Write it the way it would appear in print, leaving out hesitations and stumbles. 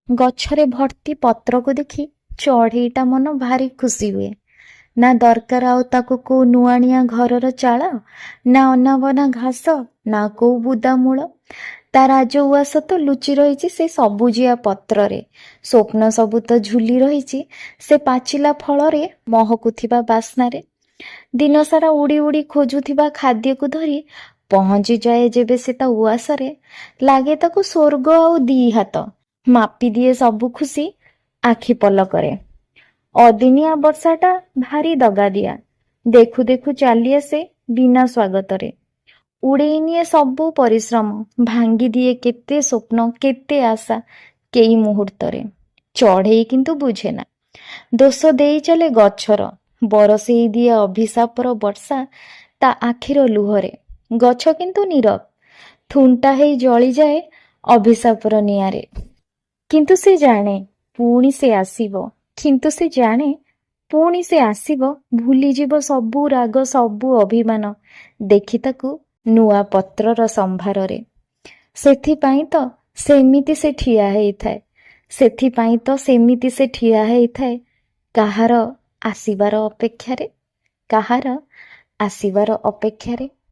ଗଛରେ ଭର୍ତ୍ତି ପତ୍ରକୁ ଦେଖି ଚଢ଼େଇଟା ମନ ଭାରି ଖୁସି ହୁଏ। ନା ଦରକାର ଆଉ ତାକୁ କୋଉ ନୁଆଣିଆ ଘରର ଚାଳ, ନା ଅନାବନା ଘାସ, ନା କୋଉ ବୁଦାମୂଳ। ତା ରାଜ ଉଆସ ତ ଲୁଚି ରହିଛି ସେ ସବୁଜିଆ ପତ୍ରରେ। ସ୍ୱପ୍ନ ସବୁ ତ ଝୁଲି ରହିଛି ସେ ପାଚିଲା ଫଳରେ, ମହକୁଥିବା ବାସ୍ନାରେ। ଦିନସାରା ଉଡ଼ି ଉଡ଼ି ଖୋଜୁଥିବା ଖାଦ୍ୟକୁ ଧରି ପହଞ୍ଚିଯାଏ ଯେବେ ସେ ତା ଉଆସରେ, ଲାଗେ ତାକୁ ସ୍ୱର୍ଗ ଆଉ ଦି ହାତ। ମାପିଦିଏ ସବୁ ଖୁସି ଆଖି ପଲକରେ। ଅଦିନିଆ ବର୍ଷାଟା ଭାରି ଦଗାଦିଆ। ଦେଖୁ ଦେଖୁ ଚାଲି ଆସେ ବିନା ସ୍ୱାଗତରେ। ଉଡ଼େଇ ନିଏ ସବୁ ପରିଶ୍ରମ, ଭାଙ୍ଗି ଦିଏ କେତେ ସ୍ୱପ୍ନ, କେତେ ଆଶା କେଇ ମୁହୂର୍ତ୍ତରେ। ଚଢ଼େଇ କିନ୍ତୁ ବୁଝେ ନା, ଦୋଷ ଦେଇ ଚାଲେ ଗଛର, ବରଷେଇ ଦିଏ ଅଭିଶାପର ବର୍ଷା ତା ଆଖିର ଲୁହରେ। ଗଛ କିନ୍ତୁ ନୀରବ, ଥୁଣ୍ଟା ହେଇ ଜଳିଯାଏ ଅଭିଶାପର ନିଆଁରେ। କିନ୍ତୁ ସେ ଜାଣେ ପୁଣି ସେ ଆସିବ, କିନ୍ତୁ ସେ ଜାଣେ ପୁଣି ସେ ଆସିବ, ଭୁଲିଯିବ ସବୁ ରାଗ ସବୁ ଅଭିମାନ, ଦେଖି ତାକୁ ନୂଆ ପତ୍ରର ସମ୍ଭାରରେ। ସେଥିପାଇଁ ତ ସେମିତି ସେ ଠିଆ ହେଇଥାଏ, ସେଥିପାଇଁ ତ ସେମିତି ସେ ଠିଆ ହେଇଥାଏ, କାହାର ଆସିବାର ଅପେକ୍ଷାରେ, କାହାର ଆସିବାର ଅପେକ୍ଷାରେ।